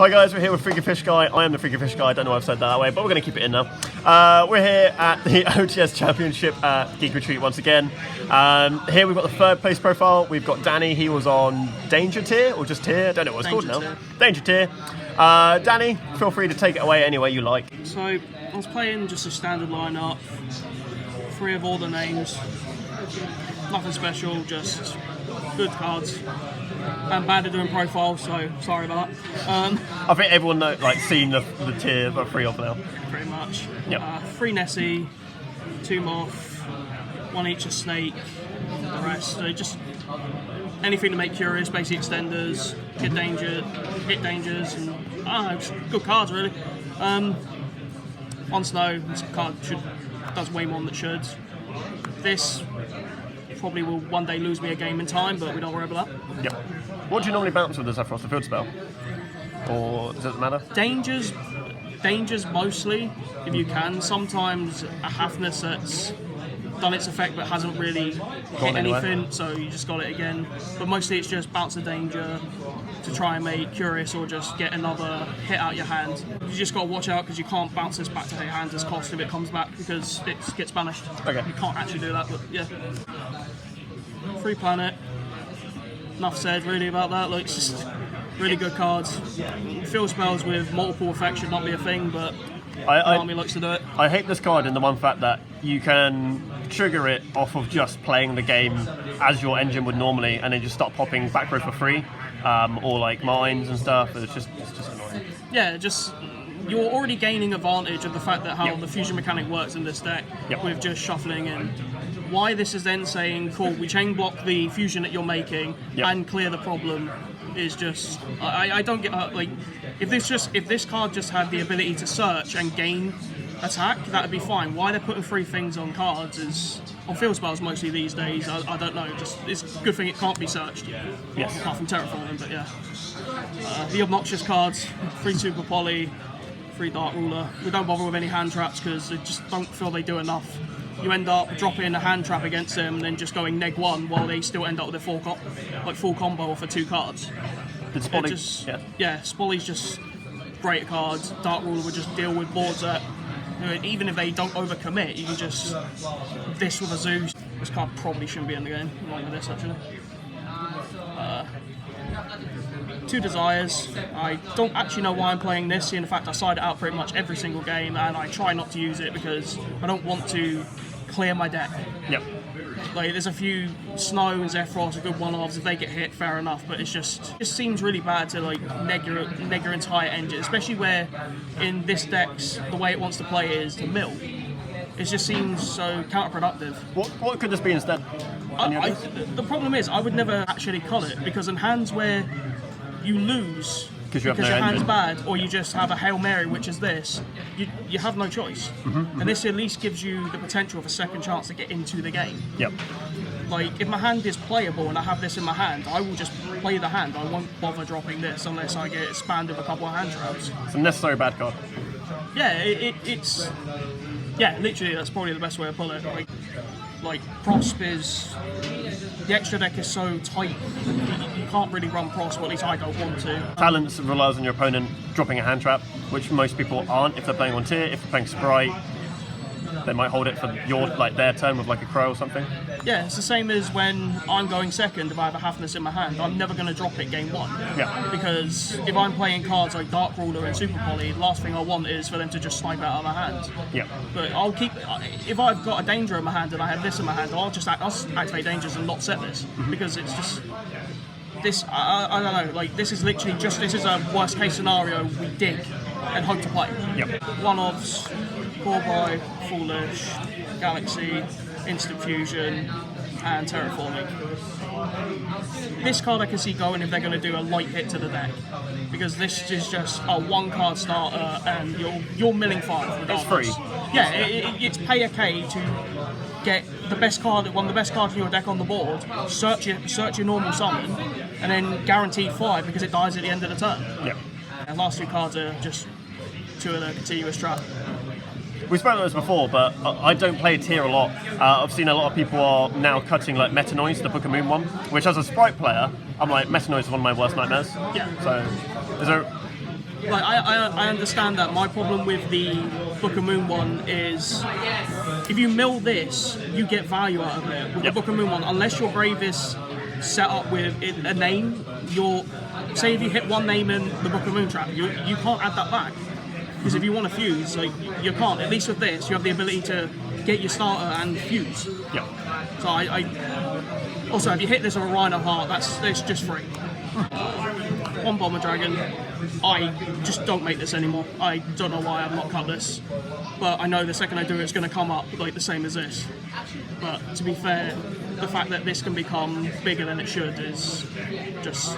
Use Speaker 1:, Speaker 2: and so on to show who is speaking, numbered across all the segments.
Speaker 1: Hi guys, we're here with Freaky Fish Guy. I am the Freaky Fish Guy. I don't know why I've said that way, but we're going to keep it in now. We're here at the OTS Championship at Geek Retreat once again. Here we've got the third place profile. We've got Danny. He was on Danger Tier, or just Tier. I don't know what it's called now. Danger Tier. Danny, feel free to take it away any way you like.
Speaker 2: So, I was playing just a standard lineup. 3 of all the names. Nothing special, just good cards. I'm bad at doing profiles, so sorry about that.
Speaker 1: I think everyone seen the tier, but 3 off now.
Speaker 2: Pretty much.
Speaker 1: Yep.
Speaker 2: 3 Nessie, 2 Moth, 1 each a Snake, the rest. So just anything to make curious, basic extenders, hit dangers, and just good cards really. On Snow, this card does way more than it should. This probably will one day lose me a game in time, but we don't worry about that.
Speaker 1: Yep. What do you normally bounce with the Zephyros, the field spell? Or does it matter?
Speaker 2: Dangers mostly, if you can. Sometimes a Halfness that's done its effect but hasn't really hit anything, so you just got it again. But mostly it's just bounce the danger to try and make curious or just get another hit out your hand. You just got to watch out because you can't bounce this back to your hand as cost if it comes back because it gets banished.
Speaker 1: Okay.
Speaker 2: You can't actually do that, but yeah. Free planet. Enough said really about that. Like, it's just really good cards. Field spells with multiple effects should not be a thing, but Army likes to do it.
Speaker 1: I hate this card in the one fact that you can trigger it off of just playing the game as your engine would normally, and then just start popping back row for free, or like mines and stuff. It's just annoying.
Speaker 2: Yeah, you're already gaining advantage of the fact that how the fusion mechanic works in this deck with just shuffling in. Why this is then saying, cool, we chain block the fusion that you're making and clear the problem is just, I don't get, like, if this card just had the ability to search and gain attack, that'd be fine. Why they're putting 3 things on cards is, on field spells mostly these days, I don't know, just, it's a good thing it can't be searched.
Speaker 1: Yes.
Speaker 2: Apart from Terraforming, but yeah. The obnoxious cards, 3 Super Poly, 3 Dark Ruler. We don't bother with any hand traps because I just don't feel they do enough. You end up dropping a hand trap against them and then just going -1 while they still end up with a full combo for 2 cards.
Speaker 1: Did Spolly?
Speaker 2: Spolly's just great cards. Dark Ruler would just deal with boards that, even if they don't overcommit, you can just this with a Zeus. This card probably shouldn't be in the game. Along with this actually. 2 Desires. I don't actually know why I'm playing this. In fact, I side it out pretty much every single game, and I try not to use it because I don't want to clear my deck.
Speaker 1: Yep.
Speaker 2: Like, there's a few Snow and Zephyros are good one-offs. If they get hit, fair enough. But it just seems really bad to like neg your entire engine, especially where in this deck's the way it wants to play is to mill. It just seems so counterproductive.
Speaker 1: What could this be instead?
Speaker 2: The problem is I would never actually cull it because in hands where you lose because your hand's bad, or you just have a Hail Mary, which is this, you have no choice. And this at least gives you the potential of a second chance to get into the game.
Speaker 1: Yep.
Speaker 2: Like, if my hand is playable and I have this in my hand, I will just play the hand. I won't bother dropping this unless I get expanded with a couple of hand traps.
Speaker 1: It's a necessary bad card.
Speaker 2: Yeah, it's... Yeah, literally, that's probably the best way to put it. Like Prosp is... The extra deck is so tight, you can't really run Prosp, or at least I don't want to.
Speaker 1: Talents relies on your opponent dropping a hand trap, which most people aren't if they're playing on tier. If they're playing Sprite, they might hold it for their turn with like a Crow or something.
Speaker 2: Yeah, it's the same as when I'm going second. If I have a Halfness in my hand, I'm never going to drop it game 1.
Speaker 1: Yeah.
Speaker 2: Because if I'm playing cards like Dark Ruler and Super Poly, the last thing I want is for them to just snipe out of my hand.
Speaker 1: Yeah.
Speaker 2: But I'll keep. If I've got a Danger in my hand and I have this in my hand, I'll activate Dangers and not set this because it's just. This, I don't know, like, this is literally just, this is a worst case scenario we dig and hope to play.
Speaker 1: Yep.
Speaker 2: One-offs, Core Boy, Foolish, Galaxy, Instant Fusion, and Terraforming. This card I can see going if they're going to do a light hit to the deck, because this is just a 1-card starter and you're milling 5 regardless.
Speaker 1: It's free.
Speaker 2: Yeah, it's pay a K to get the best card, one of the best cards in your deck on the board, search your normal summon, and then guaranteed 5 because it dies at the end of the turn.
Speaker 1: Yep.
Speaker 2: And last 2 cards are just 2 of the continuous trap.
Speaker 1: We've spoken about this before, but I don't play tier a lot. I've seen a lot of people are now cutting like Meta Noise, the Book of Moon one, which as a Sprite player, I'm like, Meta Noise is one of my worst nightmares.
Speaker 2: Yeah.
Speaker 1: So, is there
Speaker 2: Like I understand that. My problem with the Book of Moon one is if you mill this, you get value out of it. With the Book of Moon one, unless your grave is set up with a name, say if you hit one name in the Book of Moon trap, you can't add that back. Because if you want to fuse, like you can't. At least with this, you have the ability to get your starter and fuse.
Speaker 1: Yeah.
Speaker 2: So also if you hit this with a Rhino Heart, it's just free. One Bomber Dragon. I just don't make this anymore. I don't know why I've not cut this, but I know the second I do it, it's going to come up like the same as this. But to be fair, the fact that this can become bigger than it should is just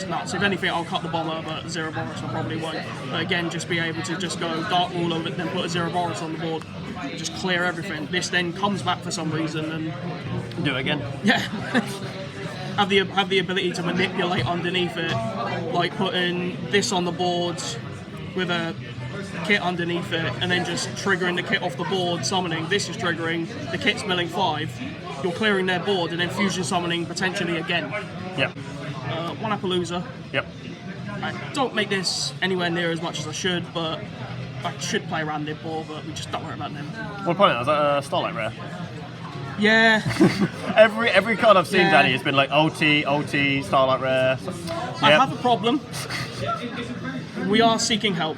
Speaker 2: nuts. If anything, I'll cut the Bomber, but Zero Boros I probably won't. But again, just be able to just go Dark Ruler, then put a Zero Boros on the board, just clear everything. This then comes back for some reason and
Speaker 1: do it again.
Speaker 2: Yeah. have the ability to manipulate underneath it, like putting this on the board with a kit underneath it, and then just triggering the kit off the board, summoning. This is triggering, the kit's milling 5, you're clearing their board, and then fusion summoning potentially again.
Speaker 1: Yep.
Speaker 2: One Appaloosa.
Speaker 1: Yep.
Speaker 2: I don't make this anywhere near as much as I should, but I should play around Nibor, but we just don't worry about them.
Speaker 1: What point? Was that a Starlight Rare?
Speaker 2: Yeah.
Speaker 1: every card I've seen, Danny, has been like OT, Starlight Rare. Yep.
Speaker 2: I have a problem. We are seeking help.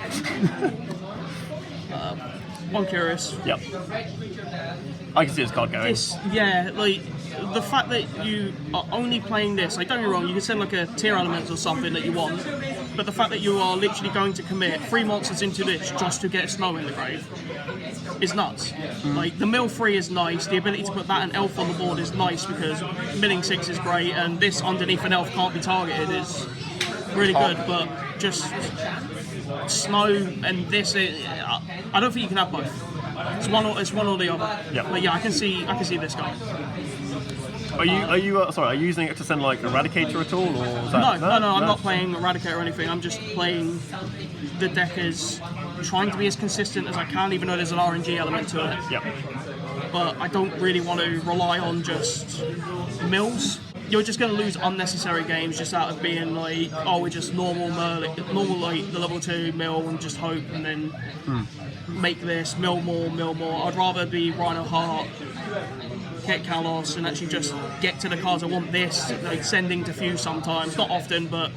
Speaker 2: I'm curious.
Speaker 1: Yep. I can see this card going.
Speaker 2: Like the fact that you are only playing this, like don't get me wrong, you can send like a Tearlaments or something that you want, but the fact that you are literally going to commit 3 monsters into this just to get Snow in the grave is nuts. Like the mill 3 is nice, the ability to put that and elf on the board is nice because milling 6 is great, and this underneath an elf can't be targeted is really good, but just Snow and this, I don't think you can have both. It's one or the other.
Speaker 1: Yep.
Speaker 2: But yeah, I can see this guy.
Speaker 1: Are you using it to send like Eradicator at all, or is that,
Speaker 2: No, I'm not playing Eradicator or anything. I'm just playing the deck as trying to be as consistent as I can, even though there's an RNG element to it.
Speaker 1: Yep.
Speaker 2: But I don't really want to rely on just mills. You're just going to lose unnecessary games just out of being like, oh, we're just normal like the level 2 mill and just hope, and then make this mill more. I'd rather be Rhino Heart, get Kalos, and actually just get to the cards. I want this, like sending to fuse sometimes, not often, but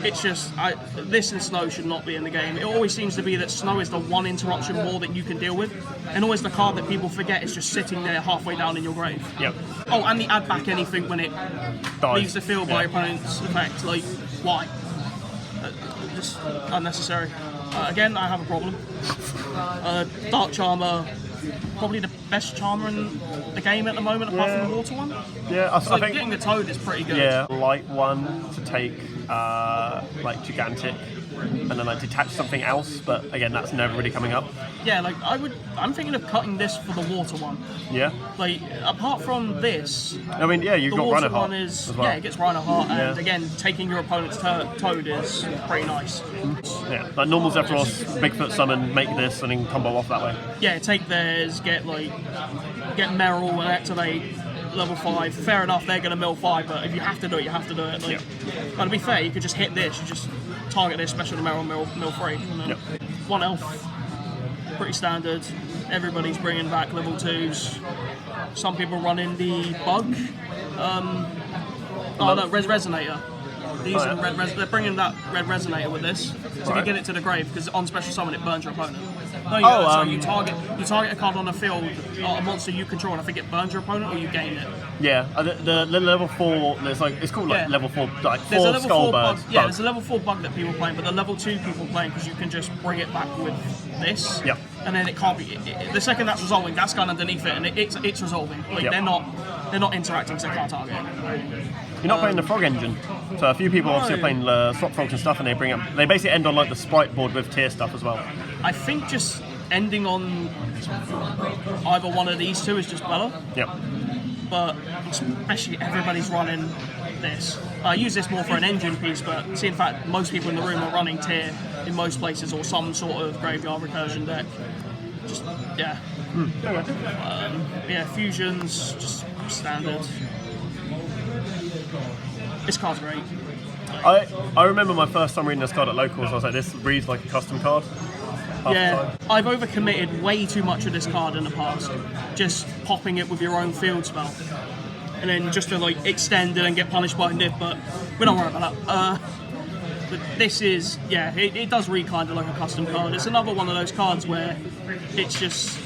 Speaker 2: it's just this and Snow should not be in the game. It always seems to be that Snow is the one interruption more that you can deal with, and always the card that people forget is just sitting there halfway down in your grave.
Speaker 1: Yep.
Speaker 2: Oh, and the add back anything when it leaves the field by your opponent's effect. Like, why? Just unnecessary. Again, I have a problem. Dark Charmer, probably the best Charmer in the game at the moment, apart from the Water one.
Speaker 1: Yeah, I think
Speaker 2: getting the Toad is pretty good.
Speaker 1: Yeah, light one to take like Gigantic, and then like detach something else. But again, that's never really coming up.
Speaker 2: Yeah, like I'm thinking of cutting this for the Water one.
Speaker 1: Yeah.
Speaker 2: Like apart from this,
Speaker 1: I mean, yeah, you've got
Speaker 2: Rhino
Speaker 1: Heart
Speaker 2: one is
Speaker 1: as well.
Speaker 2: Yeah, it gets Rhino Heart, and again, taking your opponent's Toad is pretty nice.
Speaker 1: Yeah, like normal Zephyros, Bigfoot summon, make this, and then combo off that way.
Speaker 2: Yeah, take theirs, get Meryl and activate level 5. Fair enough, they're going to mill 5, but if you have to do it, you have to do it. Like, but to be fair, you could just hit this, you just target this, special to Meryl, mill 3. And then one elf, pretty standard. Everybody's bringing back level 2s. Some people running the bug. Resonator. They're bringing that red resonator with this. So if you get it to the grave, because on special summon it burns your opponent. So you target a card on the field, a monster you control, and I think it burns your opponent or you gain it.
Speaker 1: Yeah, the level 4, it's called like level 4, like 4
Speaker 2: there's a level
Speaker 1: skull
Speaker 2: 4 bug.
Speaker 1: bird.
Speaker 2: Yeah, there's a level 4 bug that people playing, but the level 2 people playing because you can just bring it back with this.
Speaker 1: Yep.
Speaker 2: And then it can't be. The second that's resolving, that's gone underneath it, and it's resolving. Like they're not interacting, so they can't target it.
Speaker 1: You're not playing the Frog Engine, so a few people obviously are playing Swap Frogs and stuff, and they basically end on like the Sprite board with tier stuff as well.
Speaker 2: I think just ending on either one of these two is just better.
Speaker 1: Yep.
Speaker 2: But especially everybody's running this. I use this more for an engine piece, but see, in fact, most people in the room are running tier in most places or some sort of graveyard recursion deck. Just fusions, just standard. This card's great.
Speaker 1: I remember my first time reading this card at locals. I was like, this reads like a custom card.
Speaker 2: Yeah, I've overcommitted way too much of this card in the past. Just popping it with your own field spell. And then just to like extend it and get punished by nib, but we don't worry about that. But this is, yeah, it does read kind of like a custom card. It's another one of those cards where it's just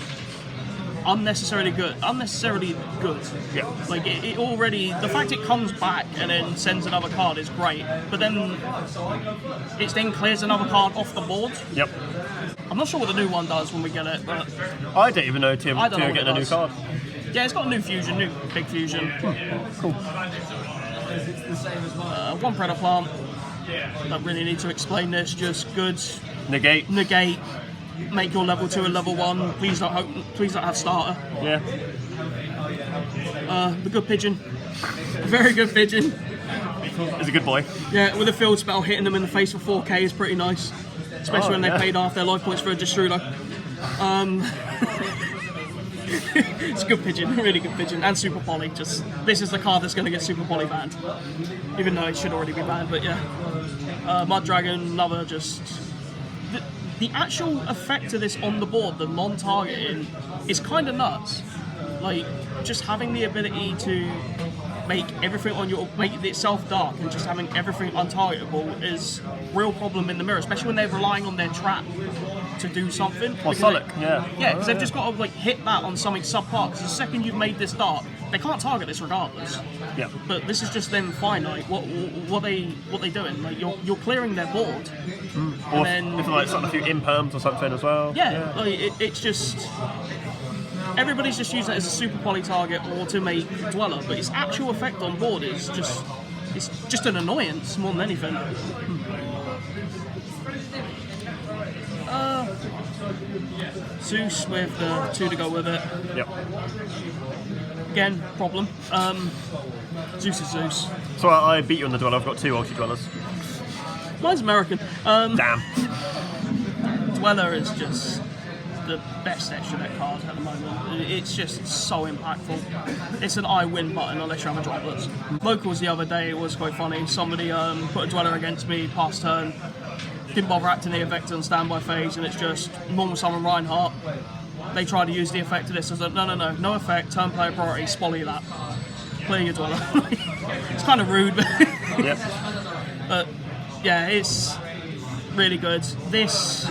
Speaker 2: unnecessarily good.
Speaker 1: Yeah.
Speaker 2: Like it already, the fact it comes back and then sends another card is great, but then it then clears another card off the board.
Speaker 1: Yep.
Speaker 2: I'm not sure what the new one does when we get it, but
Speaker 1: I don't even know Tear getting a new card.
Speaker 2: Yeah, it's got a new fusion, new big fusion.
Speaker 1: Cool.
Speaker 2: One Predator Plant. Don't really need to explain this, just good.
Speaker 1: Negate.
Speaker 2: Make your level 2 a level 1. Please don't have starter.
Speaker 1: Yeah.
Speaker 2: The good pigeon. Very good pigeon.
Speaker 1: He's a good boy.
Speaker 2: Yeah, with a field spell hitting them in the face for 4k is pretty nice. Especially when they paid half their life points for a Destrulo. It's a good pigeon, really good pigeon, and Super Poly. Just this is the card that's going to get Super Poly banned, even though it should already be banned. But yeah, Mud Dragon, another just the actual effect of this on the board, the non-targeting, is kind of nuts. Like just having the ability to make everything make it itself dark and just having everything untargetable is a real problem in the mirror, especially when they're relying on their trap to do something.
Speaker 1: Or Solic, yeah.
Speaker 2: Yeah, because they've just got to like hit that on something subpar. Because the second you've made this dark, they can't target this regardless.
Speaker 1: Yeah.
Speaker 2: But this is just them finite. What they doing? Like you're clearing their board.
Speaker 1: Or then if like a few imperms or something as well.
Speaker 2: Yeah, like it's just. Everybody's just using it as a super poly target or to make Dweller, but its actual effect on board is just an annoyance more than anything. Zeus with the 2 to go with it.
Speaker 1: Yep.
Speaker 2: Again, problem. Zeus is Zeus.
Speaker 1: So I beat you on the Dweller. I've got 2 ulti Dwellers.
Speaker 2: Mine's American.
Speaker 1: Damn.
Speaker 2: Dweller is just the best extra deck card at the moment. It's just so impactful. It's an I win button unless you have a droplets. Locals the other day, it was quite funny. Somebody put a Dweller against me past turn, didn't bother acting the effect on standby phase, and it's just normal summon Reinhardt. They tried to use the effect of this. I was like, no effect, turn player priority, spoil that. Play your Dweller. It's kind of rude, but
Speaker 1: Yep.
Speaker 2: But yeah, it's really good. This,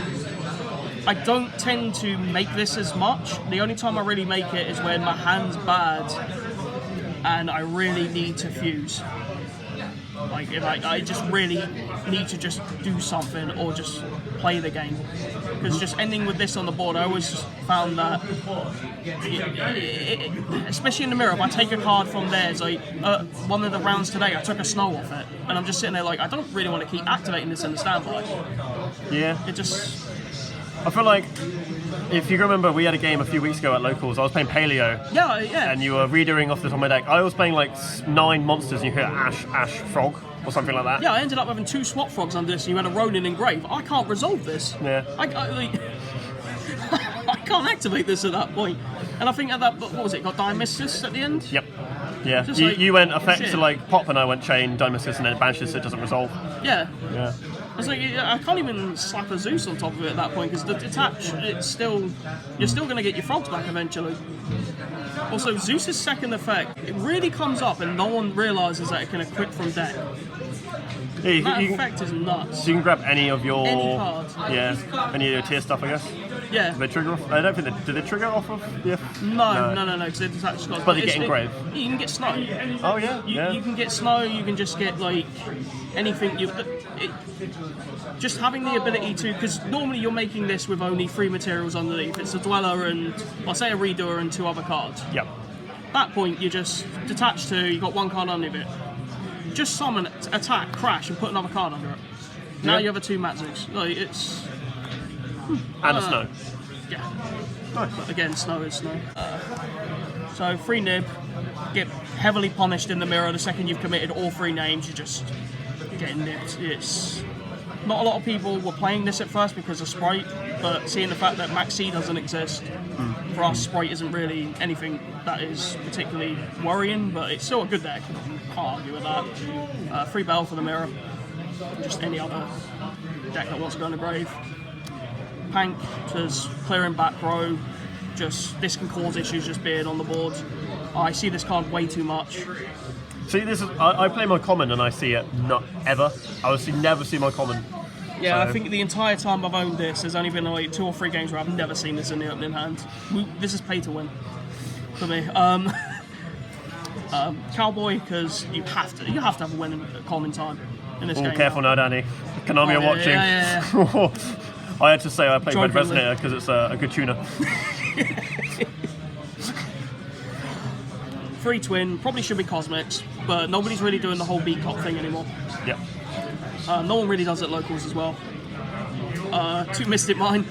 Speaker 2: I don't tend to make this as much. The only time I really make it is when my hand's bad and I really need to fuse. Like if I just really need to just do something or just play the game. Because just ending with this on the board, I always found that, especially in the mirror, if I take a card from theirs, like one of the rounds today, I took a snow off it, and I'm just sitting there like, I don't really want to keep activating this in the standby.
Speaker 1: Yeah.
Speaker 2: It just...
Speaker 1: I feel like, if you remember, we had a game a few weeks ago at locals. I was playing Paleo.
Speaker 2: Yeah.
Speaker 1: And you were redoing off the top of my deck. I was playing like 9 monsters, and you hit Ash Frog or something like that.
Speaker 2: Yeah, I ended up having 2 swap frogs under this, and you had a Ronin Engrave. I can't resolve this.
Speaker 1: Yeah.
Speaker 2: I can't activate this at that point. And I think at that, what was it? Got Dionysus at the end.
Speaker 1: Yep. Yeah.
Speaker 2: Like,
Speaker 1: you went effect
Speaker 2: shit.
Speaker 1: to like pop, and I went chain Dionysus, and then it banishes, so it doesn't resolve.
Speaker 2: Yeah.
Speaker 1: Yeah.
Speaker 2: It's like I can't even slap a Zeus on top of it at that point because the detach, it's still, you're still going to get your frogs back eventually. Also, Zeus's second effect, it really comes up and no one realises that it can equip from deck.
Speaker 1: Yeah,
Speaker 2: That effect is nuts.
Speaker 1: So you can grab any of your...
Speaker 2: Any card.
Speaker 1: Yeah, any of your tier stuff, I guess.
Speaker 2: Yeah.
Speaker 1: Do they trigger off? I don't think they... Do they trigger off of the...
Speaker 2: No, because it's actually got...
Speaker 1: But they get engraved.
Speaker 2: You can get snow.
Speaker 1: Oh, yeah,
Speaker 2: You can get snow, you can just get, like, anything... Just having the ability to... Because normally you're making this with only 3 materials underneath. It's a Dweller and, I'll say a Redoer and 2 other cards.
Speaker 1: Yep.
Speaker 2: At that point, you just detach 2, you got 1 card underneath it. Just summon, attack, crash, and put another card under it. Now
Speaker 1: Yeah.
Speaker 2: you have a 2 Matzus. Like, it's...
Speaker 1: And a snow.
Speaker 2: Yeah.
Speaker 1: Nice.
Speaker 2: But again, snow is snow. So, free nib, get heavily punished in the mirror the second you've committed all 3 names, you're just getting nipped. It's... Not a lot of people were playing this at first because of Sprite, but seeing the fact that Max C doesn't exist, for us, Sprite isn't really anything that is particularly worrying, but it's still a good deck. Can't argue with that. Free Bell for the mirror. just any other deck that wants to go in the grave. Pank, just clearing back row. Just this can cause issues just being on the board. I see this card way too much.
Speaker 1: See, this is I play my common and I see it not ever. I obviously never see my common.
Speaker 2: Yeah,
Speaker 1: So-
Speaker 2: I think the entire time I've owned this, there's only been like 2 or 3 games where I've never seen this in the opening hand. This is pay to win for me. Cowboy, because you have to have a winning common time in this
Speaker 1: Oh,
Speaker 2: game.
Speaker 1: careful now, Danny. Konami
Speaker 2: Oh,
Speaker 1: are watching.
Speaker 2: yeah.
Speaker 1: I had to say I play Red
Speaker 2: Jokingly.
Speaker 1: Resonator because it's a good tuner.
Speaker 2: 3 twin, probably should be cosmics, but nobody's really doing the whole B-Cop thing anymore.
Speaker 1: Yeah.
Speaker 2: No one really does it locals as well. 2 Mystic Mine.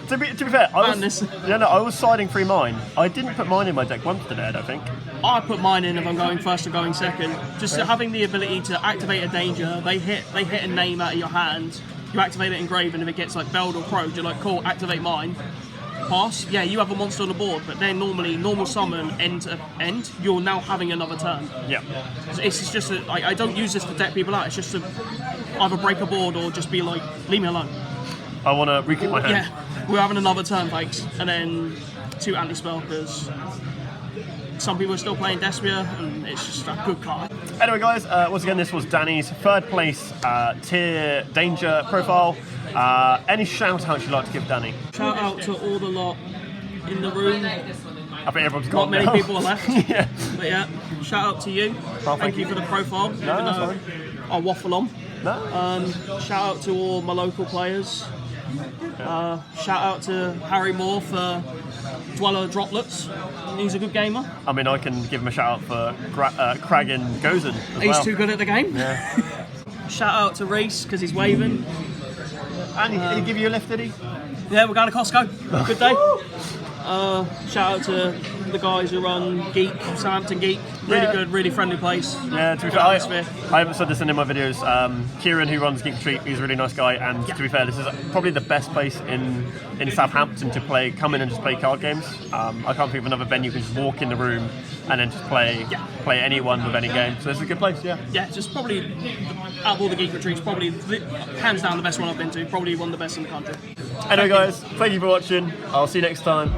Speaker 1: To be fair,
Speaker 2: Madness.
Speaker 1: I was siding 3 mine. I didn't put mine in my deck once today, I don't think.
Speaker 2: I put mine in if I'm going first or going second. Just having the ability to activate a danger, they hit a name out of your hand, you activate it in grave, and if it gets like belled or croaked, you're like, cool, activate mine. Pass, yeah, you have a monster on the board, but then normally, normal summon, end to end, you're now having another turn.
Speaker 1: Yeah.
Speaker 2: It's just, I don't use this to deck people out, it's just to either break a board or just be like, leave me alone.
Speaker 1: I want to re-keep my hand.
Speaker 2: Yeah, we're having another turn, thanks. And then 2 anti-spell, because some people are still playing Despia, and it's just a good card.
Speaker 1: Anyway, guys, once again, this was Danny's 3rd place tier danger profile. Any shout-outs you'd like to give Danny?
Speaker 2: Shout out to all the lot in the room.
Speaker 1: I think everyone's
Speaker 2: Not
Speaker 1: gone
Speaker 2: many
Speaker 1: now.
Speaker 2: people are left.
Speaker 1: Yeah.
Speaker 2: But yeah, shout out to you.
Speaker 1: Well,
Speaker 2: thank you for the profile.
Speaker 1: No,
Speaker 2: even
Speaker 1: that's
Speaker 2: though
Speaker 1: fine.
Speaker 2: I waffle on.
Speaker 1: No?
Speaker 2: Shout out to all my local players. Shout out to Harry Moore for Dweller Droplets. He's a good gamer.
Speaker 1: I mean, I can give him a shout-out for Kragan Gozen as
Speaker 2: He's
Speaker 1: well.
Speaker 2: too good at the game.
Speaker 1: Yeah.
Speaker 2: Shout out to Reese because he's waving.
Speaker 1: And did he give you a lift, did he?
Speaker 2: Yeah, we're going to Costco. Good day. Shout out to the guys who run Geek, Southampton Geek. Really
Speaker 1: Yeah.
Speaker 2: good, really friendly place.
Speaker 1: Yeah, to be
Speaker 2: Good
Speaker 1: fair,
Speaker 2: atmosphere.
Speaker 1: I haven't said this in any of my videos. Kieran, who runs Geek Retreat, he's a really nice guy, and to be fair, this is probably the best place in Southampton to come in and just play card games. I can't think of another venue you can just walk in the room and then just play anyone with any game. So this is a good place, yeah.
Speaker 2: Yeah, just probably, out of all the Geek Retreats, probably hands down the best one I've been to. Probably one of the best in the country.
Speaker 1: Anyway, guys, thank you for watching. I'll see you next time.